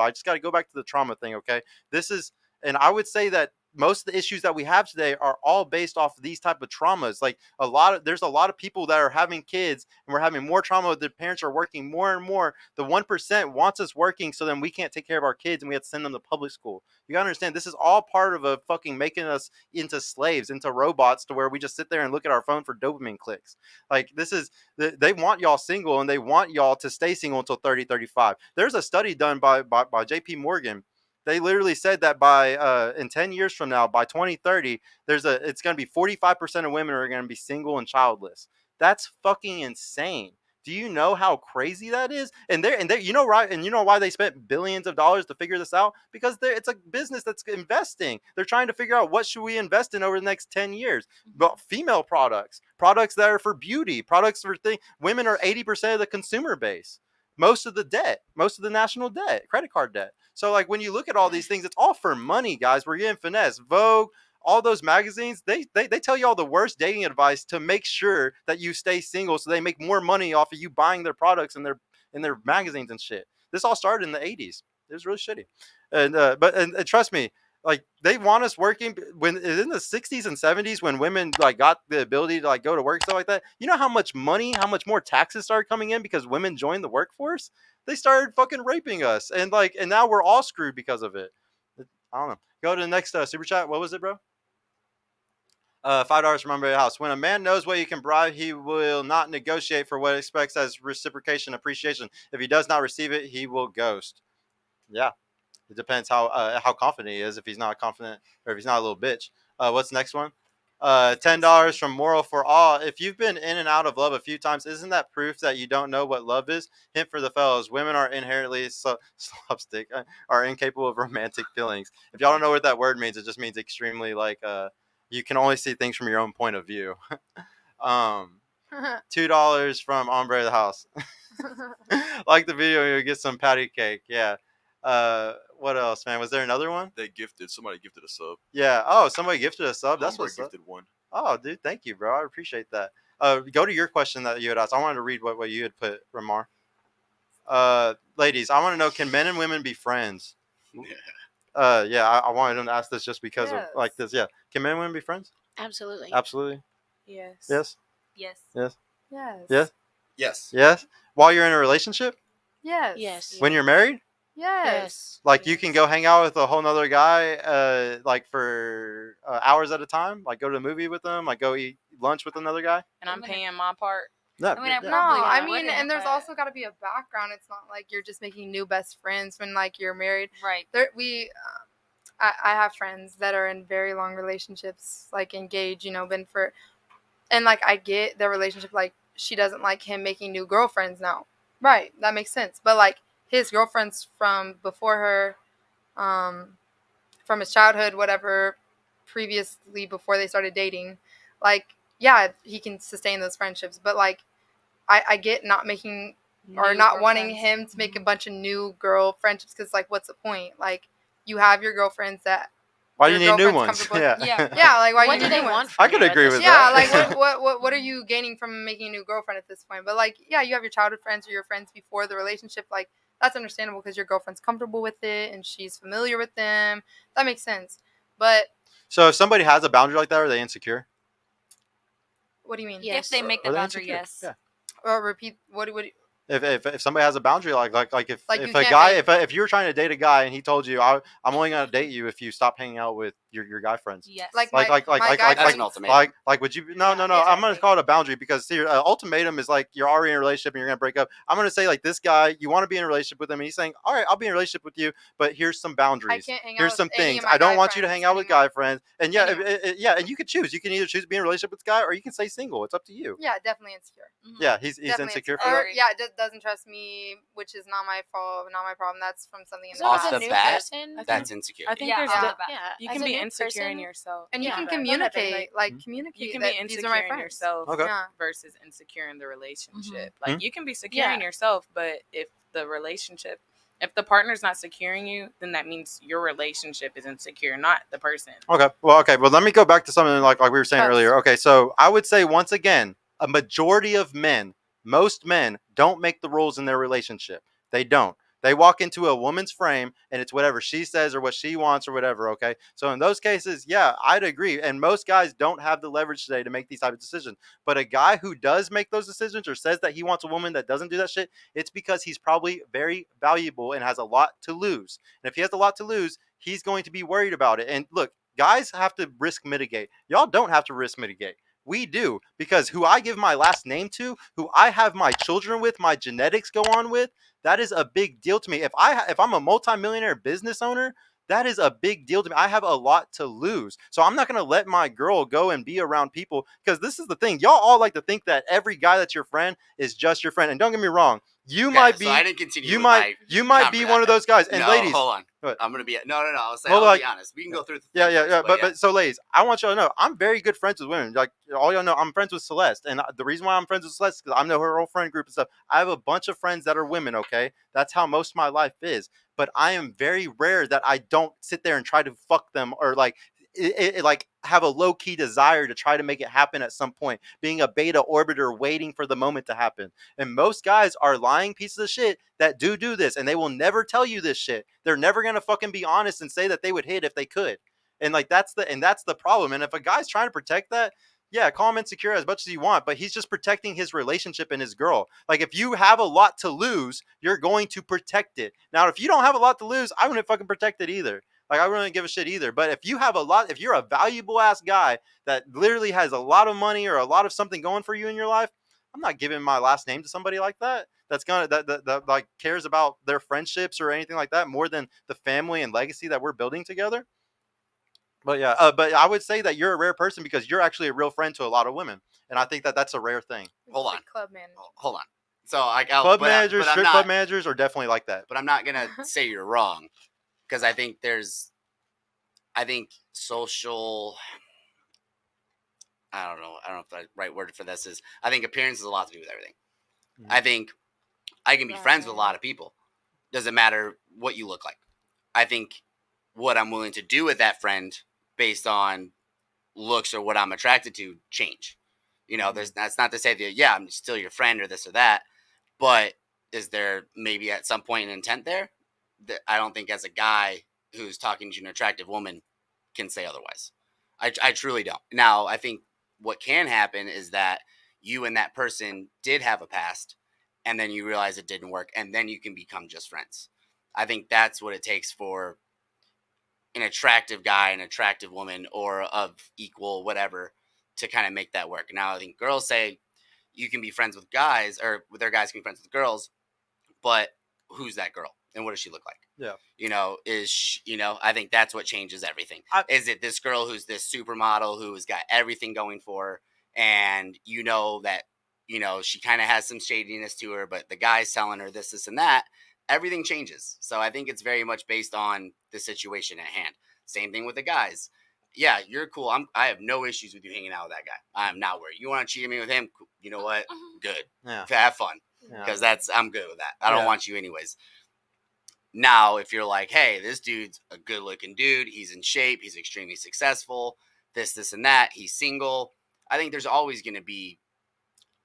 I just got to go back to the trauma thing, okay? And I would say that most of the issues that we have today are all based off of these type of traumas. Like there's a lot of people that are having kids, and we're having more trauma. Their parents are working more and more. The 1% wants us working, so then we can't take care of our kids, and we have to send them to public school. You gotta understand, this is all part of a fucking making us into slaves, into robots, to where we just sit there and look at our phone for dopamine clicks. Like they want y'all single, and they want y'all to stay single until 30, 35. There's a study done by JP Morgan. They literally said that by in 10 years from now, by 2030, it's going to be 45% of women are going to be single and childless. That's fucking insane. Do you know how crazy that is? And you know, right? And you know why they spent billions of dollars to figure this out? Because it's a business that's investing. They're trying to figure out what should we invest in over the next 10 years. But female products that are for beauty, products for things. Women are 80% of the consumer base. Most of the national debt, credit card debt. So like when you look at all these things, it's all for money, guys. We're getting finesse. Vogue, all those magazines, they tell you all the worst dating advice to make sure that you stay single, so they make more money off of you buying their products and their magazines and shit. This all started in the 80s. It was really shitty. And trust me, like they want us working when in the 60s and 70s, when women like got the ability to like go to work, stuff like that. You know how much more taxes started coming in because women joined the workforce? They started fucking raping us, and now we're all screwed because of it. I don't know. Go to the next super chat. What was it, bro? $5 from Umbrella House. When a man knows what he can bribe, he will not negotiate for what he expects as reciprocation, appreciation. If he does not receive it, he will ghost. Yeah. It depends how confident he is. If he's not confident, or if he's not a little bitch. What's the next one? $10 from Moral for All. If you've been in and out of love a few times, isn't that proof that you don't know what love is? Hint for the fellows: women are inherently slapstick, are incapable of romantic feelings. If y'all don't know what that word means, it just means extremely like you can only see things from your own point of view. $2 from Ombre the House. Like the video, you'll get some patty cake. Yeah. What else, man? Was there another one? Somebody gifted a sub. Yeah. Oh, somebody gifted a sub. That's what's gifted one. Oh, dude, thank you, bro. I appreciate that. Go to your question that you had asked. I wanted to read what you had put, Ramar. Ladies, I want to know: can men and women be friends? Yeah. I wanted them to ask this just because of like this. Yeah. Can men and women be friends? Absolutely. Absolutely. Yes. Yes. Yes. Yes. Yes. Yes. Yes. Yes. While you're in a relationship? Yes. Yes. When you're married? Yes. Like you can go hang out with a whole nother guy, like for hours at a time. Like go to a movie with them. Like go eat lunch with another guy. And I'm paying my part. No, I mean, and there's also got to be a background. It's not like you're just making new best friends when like you're married. Right. I have friends that are in very long relationships, like engaged. And like I get their relationship. Like she doesn't like him making new girlfriends now. Right. That makes sense. But like his girlfriends from before her, from his childhood, whatever, previously before they started dating, like, yeah, he can sustain those friendships. But like, I get not making or not wanting him to make a bunch of new girl friendships, because like, what's the point? Like, you have your girlfriends that. Why do you need new ones? Yeah. Like why what do they want? I could agree with that. Yeah, like what are you gaining from making a new girlfriend at this point? But like, yeah, you have your childhood friends or your friends before the relationship. Like that's understandable because your girlfriend's comfortable with it and she's familiar with them. That makes sense. But so if somebody has a boundary like that, are they insecure? What do you mean? Yes. If they make the boundary, yes. Yeah. Or repeat. What? If somebody has a boundary if a can't guy if you're trying to date a guy and he told you I'm only gonna date you if you stop hanging out with your guy friends. Yes. Like that's an ultimatum. Like would you no I'm gonna call it a boundary, because see, ultimatum is like you're already in a relationship and you're gonna break up. I'm gonna say like this guy, you want to be in a relationship with him and he's saying, all right, I'll be in a relationship with you, but here's some boundaries. Here's some things. I don't want you to hang out with guy friends. And yeah, and you could choose. You can either choose to be in a relationship with this guy or you can stay single. It's up to you. Yeah, definitely insecure. Mm-hmm. Yeah, he's insecure for that. Yeah, just doesn't trust me, which is not my fault, not my problem. That's from something in the Off past. the bat, that's insecure. I think you can be insecure in yourself, and you can communicate. Communicate. You can be insecure in yourself versus insecure in the relationship. Mm-hmm. Like you can be secure in yourself, but if the partner's not securing you, then that means your relationship is insecure, not the person. Okay. Well, let me go back to something like we were saying earlier. Okay, so I would say once again, a majority of men, most men, don't make the rules in their relationship. They don't. They walk into a woman's frame and it's whatever she says or what she wants or whatever, okay? So in those cases, yeah, I'd agree. And most guys don't have the leverage today to make these type of decisions. But a guy who does make those decisions or says that he wants a woman that doesn't do that shit, it's because he's probably very valuable and has a lot to lose. And if he has a lot to lose, he's going to be worried about it. And look, guys have to risk mitigate. Y'all don't have to risk mitigate. We do, because who I give my last name to, who I have my children with, my genetics go on with, that is a big deal to me. If I'm a multimillionaire business owner, that is a big deal to me. I have a lot to lose. So I'm not going to let my girl go and be around people, because this is the thing. Y'all all like to think that every guy that's your friend is just your friend. And don't get me wrong, you might be. So I didn't continue. You might be one of those guys. And no, ladies, hold on. What? I'm gonna be I'll be honest. We can go through. But so ladies, I want y'all to know I'm very good friends with women. Like all y'all know, I'm friends with Celeste, and the reason why I'm friends with Celeste is because I know her whole friend group and stuff. I have a bunch of friends that are women. Okay, that's how most of my life is. But I am very rare that I don't sit there and try to fuck them or like have a low key desire to try to make it happen at some point, being a beta orbiter waiting for the moment to happen. And most guys are lying pieces of shit that do this, and they will never tell you this shit. They're never gonna fucking be honest and say that they would hit if they could. And like that's the problem. And if a guy's trying to protect that, yeah, call him insecure as much as you want, but he's just protecting his relationship and his girl. Like if you have a lot to lose, you're going to protect it. Now, if you don't have a lot to lose, I wouldn't fucking protect it either. Like I wouldn't give a shit either. But if you have a lot, if you're a valuable ass guy that literally has a lot of money or a lot of something going for you in your life, I'm not giving my last name to somebody like that. That's gonna that like cares about their friendships or anything like that more than the family and legacy that we're building together. But yeah, but I would say that you're a rare person because you're actually a real friend to a lot of women, and I think that that's a rare thing. Hold on, club manager. Hold on. So club managers are definitely like that. But I'm not gonna say you're wrong, because I think social. I don't know if the right word for this is. I think appearance has a lot to do with everything. Mm-hmm. I think I can be friends with a lot of people. Doesn't matter what you look like. I think what I'm willing to do with that friend based on looks or what I'm attracted to change. You know, that's not to say that, yeah, I'm still your friend or this or that, but is there maybe at some point an intent there? That I don't think as a guy who's talking to an attractive woman can say otherwise. I truly don't. Now, I think what can happen is that you and that person did have a past, and then you realize it didn't work, and then you can become just friends. I think that's what it takes for an attractive guy, an attractive woman, or of equal whatever to kind of make that work. Now, I think girls say you can be friends with guys, or their guys can be friends with girls, but who's that girl and what does she look like? Yeah. You know, I think that's what changes everything. Is it this girl who's this supermodel who has got everything going for her, and you know that, you know, she kind of has some shadiness to her, but the guy's telling her this, and that, everything changes. So I think it's very much based on the situation at hand. Same thing with the guys. Yeah, you're cool. I have no issues with you hanging out with that guy. I'm not worried. You want to cheat me with him? You know what? Good. Yeah. Have fun. Because I'm good with that. I don't want you anyways. Now, if you're like, hey, this dude's a good looking dude. He's in shape. He's extremely successful. This, and that. He's single. I think there's always going to be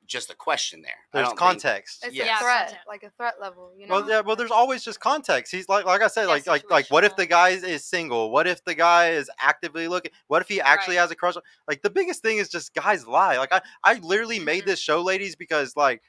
just a question there. There's context. It's a threat, like a threat level, you know. Well, there's always just context. He's like I said, like what if the guy is single? What if the guy is actively looking? What if he actually has a crush? Like the biggest thing is just guys lie. Like I literally made this show, ladies, because like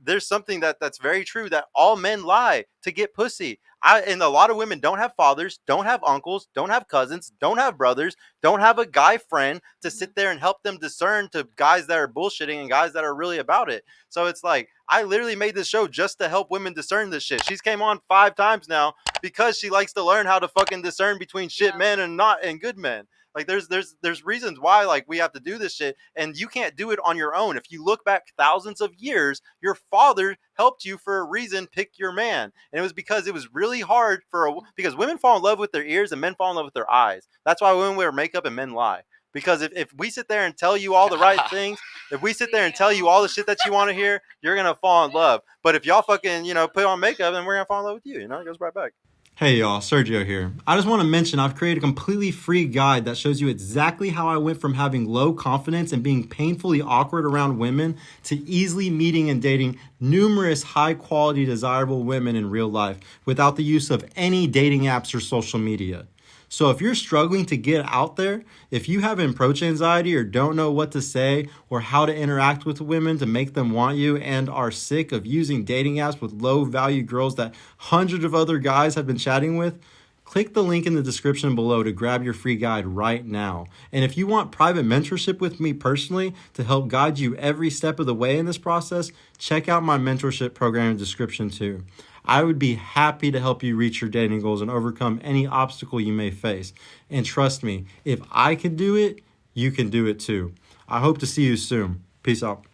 there's something that's very true, that all men lie to get pussy. And a lot of women don't have fathers, don't have uncles, don't have cousins, don't have brothers, don't have a guy friend to sit there and help them discern to guys that are bullshitting and guys that are really about it. So it's like, I literally made this show just to help women discern this shit. She's came on 5 times now because she likes to learn how to fucking discern between shit men and good men. Like there's reasons why like we have to do this shit, and you can't do it on your own. If you look back thousands of years, your father helped you for a reason pick your man, and it was because it was really hard because women fall in love with their ears and men fall in love with their eyes. That's why women wear makeup and men lie. Because if we sit there and tell you all the right things, if we sit there and tell you all the shit that you want to hear, you're gonna fall in love. But if y'all fucking put on makeup, then we're gonna fall in love with you. It goes right back. Hey y'all, Sergio here. I just want to mention I've created a completely free guide that shows you exactly how I went from having low confidence and being painfully awkward around women to easily meeting and dating numerous high quality desirable women in real life without the use of any dating apps or social media. So if you're struggling to get out there, if you have approach anxiety or don't know what to say or how to interact with women to make them want you and are sick of using dating apps with low value girls that hundreds of other guys have been chatting with, click the link in the description below to grab your free guide right now. And if you want private mentorship with me personally to help guide you every step of the way in this process, check out my mentorship program in the description too. I would be happy to help you reach your dating goals and overcome any obstacle you may face. And trust me, if I can do it, you can do it too. I hope to see you soon. Peace out.